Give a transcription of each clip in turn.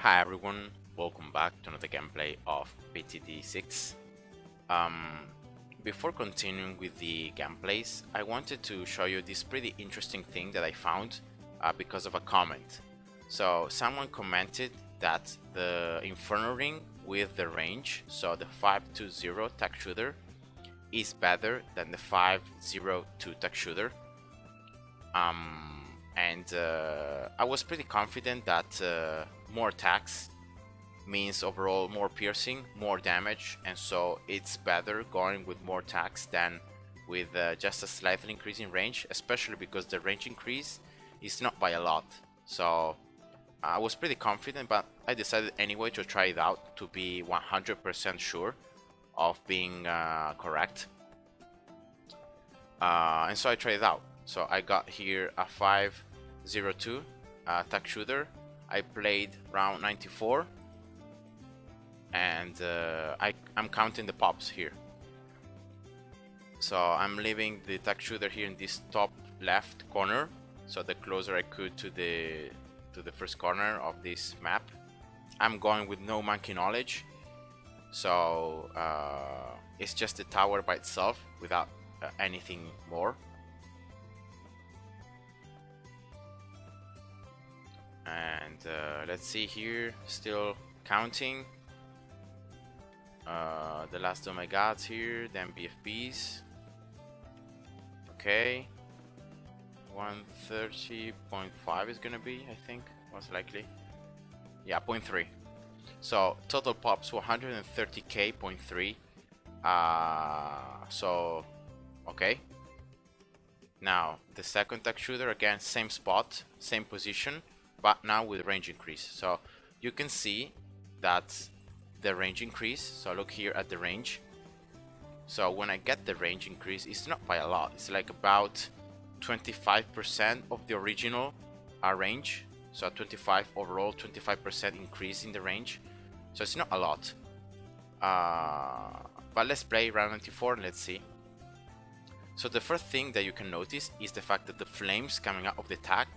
Hi everyone, welcome back to another gameplay of PTD6. Um, Before continuing with the gameplays, I wanted to show you this pretty interesting thing that I found because of a comment. So someone commented that the Inferno Ring with the range, so the 520 Tack Shooter, is better than the 502 Tack Shooter. I was pretty confident that more attacks means overall more piercing, more damage, and so it's better going with more attacks than with just a slightly increase in range, especially because the range increase is not by a lot. So I was pretty confident, but I decided anyway to try it out to be 100% sure of being correct. And so I tried it out. So I got here a 502 Tack Shooter. I played round 94 and I'm counting the pops here. So I'm leaving the Tack Shooter here in this top left corner, so the closer I could to the first corner of this map. I'm going with no monkey knowledge, so it's just the tower by itself without anything more. And let's see here, still counting. The last of my gods here, then BFBs. Okay, 130.5 is gonna be, I think, most likely. Yeah, 0.3. So total pops 130k, 0.3. So okay. Now the second Tack Shooter, again same spot, same position, but now with range increase. So you can see that the range increase. So look here at the range. So when I get the range increase, it's not by a lot. It's like about 25% of the original range. So 25 overall, 25% increase in the range. So it's not a lot. But let's play round 94 and let's see. So the first thing that you can notice is the fact that the flames coming out of the tack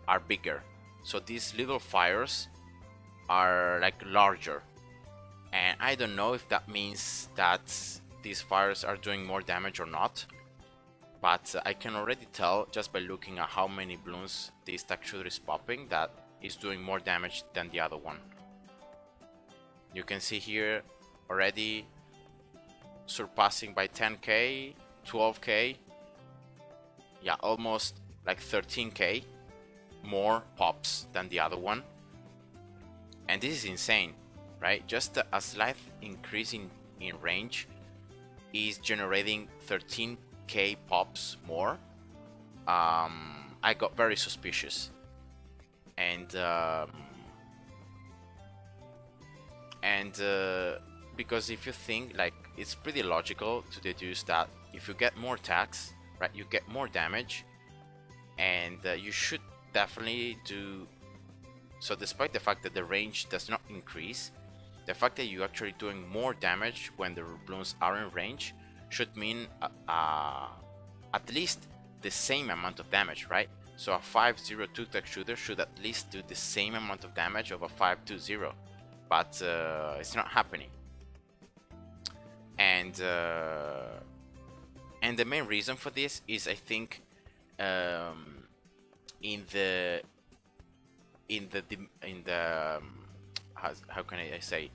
are bigger. So these little fires are like larger. And I don't know if that means that these fires are doing more damage or not, but I can already tell just by looking at how many Bloons this Tack Shooter is popping that is doing more damage than the other one. You can see here already surpassing by 10k, 12k, yeah, almost like 13k more pops than the other one. And this is insane, right? Just a slight increase in range is generating 13k pops more. I got very suspicious, and because if you think, like, it's pretty logical to deduce that if you get more attacks, right, you get more damage, and you should definitely do so. Despite the fact that the range does not increase, the fact that you're actually doing more damage when the Bloons are in range should mean at least the same amount of damage, right? So a 502 Tack Shooter should at least do the same amount of damage of a 520, but it's not happening. And the main reason for this is, I think, in the how can I say,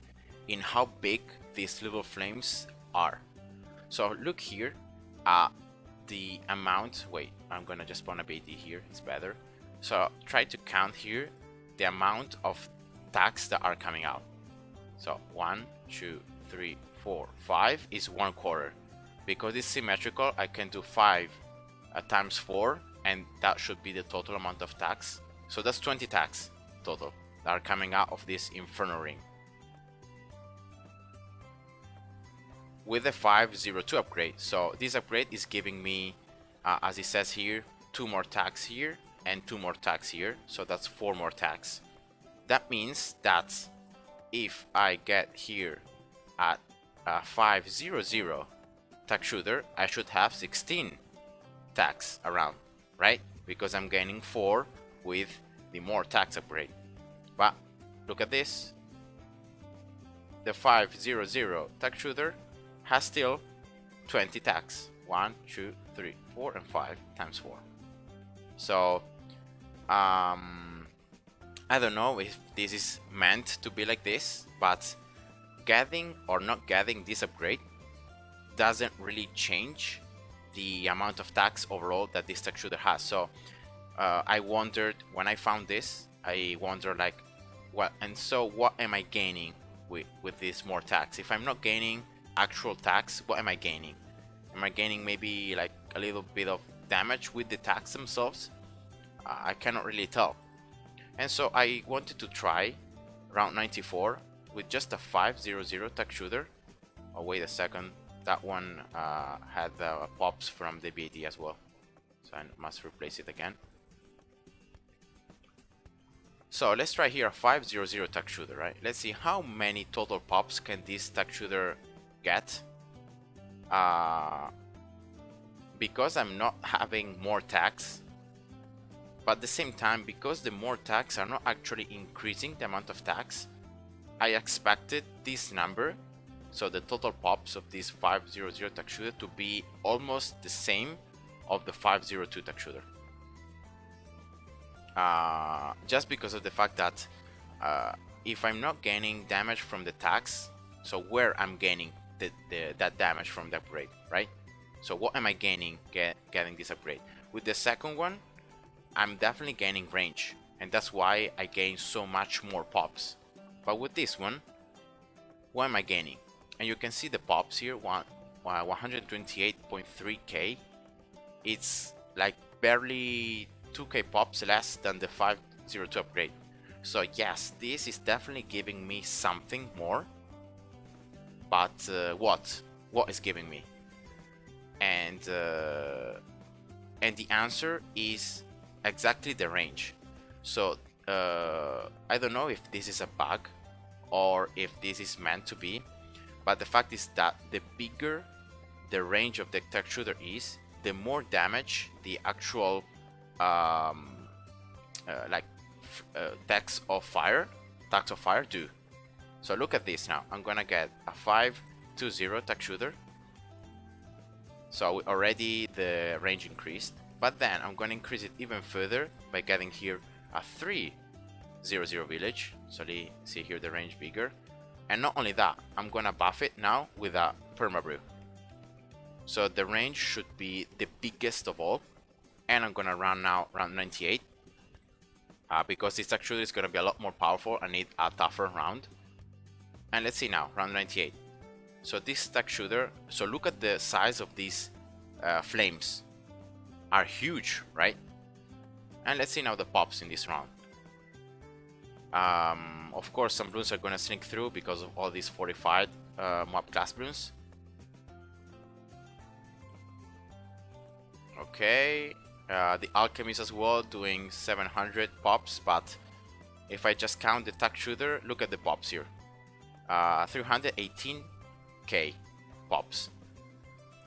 in how big these little flames are. So look here at the amount. Wait, I'm gonna just spawn a BD here, it's better. So try to count here the amount of tacks that are coming out. So 1, 2, 3, 4, 5 is 1/4. Because it's symmetrical, I can do 5 times 4, and that should be the total amount of tacks. So that's 20 tacks total that are coming out of this Inferno Ring. With the 502 upgrade. So this upgrade is giving me, as it says here, 2 more tacks here and 2 more tacks here. So that's 4 more tacks. That means that if I get here at 500 Tack Shooter, I should have 16 tacks around, right? Because I'm gaining 4 with the more tacks upgrade. But look at this. The 500 tack shooter has still 20 tacks. 1, 2, 3, 4, and 5 times 4. So I don't know if this is meant to be like this, but getting or not getting this upgrade doesn't really change the amount of tacks overall that this tack shooter has. So I wondered, when I found this, I wondered like, what am I gaining with these more tacks? If I'm not gaining actual tacks, what am I gaining? Am I gaining maybe like a little bit of damage with the tacks themselves? I cannot really tell. And so I wanted to try round 94 with just a 500 tack shooter. Oh, wait a second, that one had the pops from the BAD as well, so I must replace it again. So let's try here a 500 tack shooter, right? Let's see how many total pops can this tack shooter get. Because I'm not having more tacks, but at the same time, because the more tacks are not actually increasing the amount of tacks, I expected this number, so the total pops of this 500 tack shooter, to be almost the same of the 502 tack shooter. Just because of the fact that if I'm not gaining damage from the tacks, so where I'm gaining that damage from the upgrade, right? So what am I gaining getting this upgrade? With the second one, I'm definitely gaining range, and that's why I gain so much more pops. But with this one, what am I gaining? And you can see the pops here, 128.3k. It's like barely 2k pops less than the 502 upgrade. So yes, this is definitely giving me something more. But what is giving me? And the answer is exactly the range. So I don't know if this is a bug or if this is meant to be, but the fact is that the bigger the range of the tack shooter is, the more damage the actual tacks of fire do. So look at this now. I'm gonna get a 520 tack shooter. So already the range increased, but then I'm gonna increase it even further by getting here a 300 village. So see here the range bigger. And not only that, I'm gonna buff it now with a permabrew. So the range should be the biggest of all. And I'm gonna run now round 98. Because this actually is gonna be a lot more powerful. I need a tougher round. And let's see now, round 98. So this tack shooter, so look at the size of these flames. Are huge, right? And let's see now the pops in this round. Of course, some Bloons are gonna sneak through because of all these fortified mob class Bloons. Okay, the alchemist as well doing 700 pops, but if I just count the tack shooter, look at the pops here. 318k pops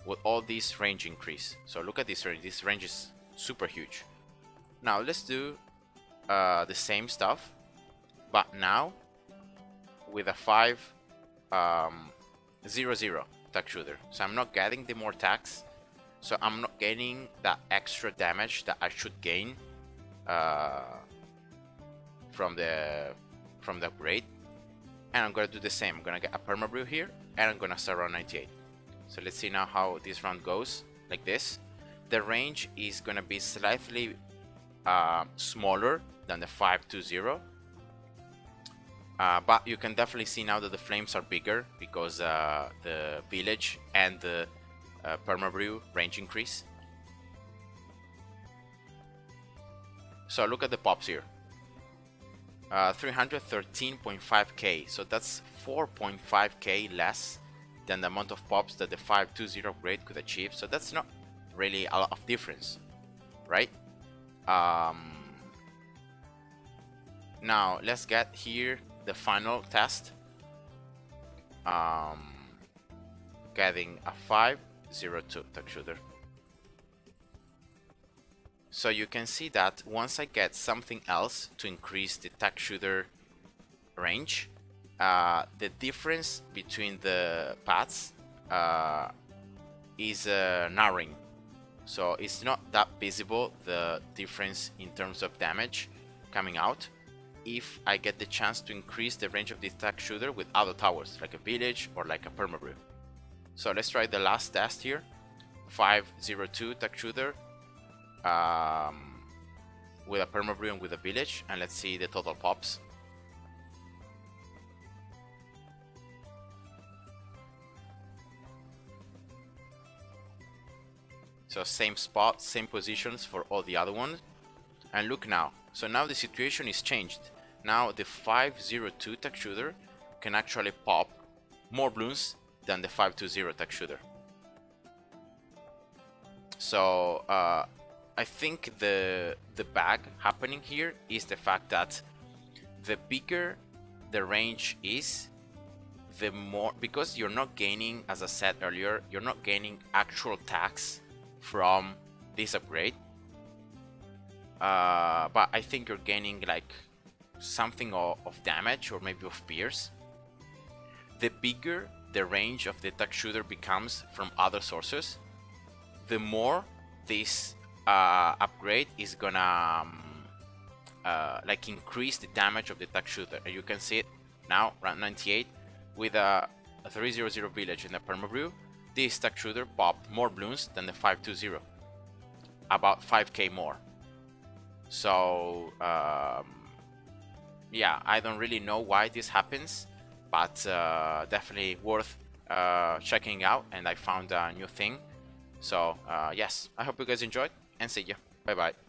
with all this range increase. So look at this range. This range is super huge. Now let's do the same stuff, but now with a 500 tack shooter. So I'm not getting the more tacks, so I'm not getting that extra damage that I should gain from the upgrade. And I'm gonna do the same. I'm gonna get a permabrew here, and I'm gonna start round 98. So let's see now how this round goes. Like this, the range is gonna be slightly smaller than the 520. But you can definitely see now that the flames are bigger because the village and the permabrew range increase. So look at the pops here. 313.5k, so that's 4.5k less than the amount of pops that the 520 upgrade could achieve. So that's not really a lot of difference, right? Now let's get here the final test. Getting a 502 tack shooter. So you can see that once I get something else to increase the tack shooter range, the difference between the paths is narrowing. So it's not that visible, the difference in terms of damage coming out, if I get the chance to increase the range of this Tack shooter with other towers, like a village or like a permabrew. So let's try the last test here. 502 Tack shooter with a permabrew and with a village, and let's see the total pops. So same spot, same positions for all the other ones. And look now. So now the situation is changed. Now the 502 Tack shooter can actually pop more Bloons than the 520 Tack shooter. So I think the bug happening here is the fact that the bigger the range is, the more, because you're not gaining, as I said earlier, you're not gaining actual tax from this upgrade, but I think you're gaining like something of damage or maybe of pierce. The bigger the range of the Tack shooter becomes from other sources, the more this upgrade is gonna like increase the damage of the Tack shooter. And you can see it now, round 98, with a 300 village in the permabrew. This Tack shooter popped more Bloons than the 520, about 5k more. So yeah, I don't really know why this happens, but definitely worth checking out, and I found a new thing. So yes, I hope you guys enjoyed, and see ya. Bye bye.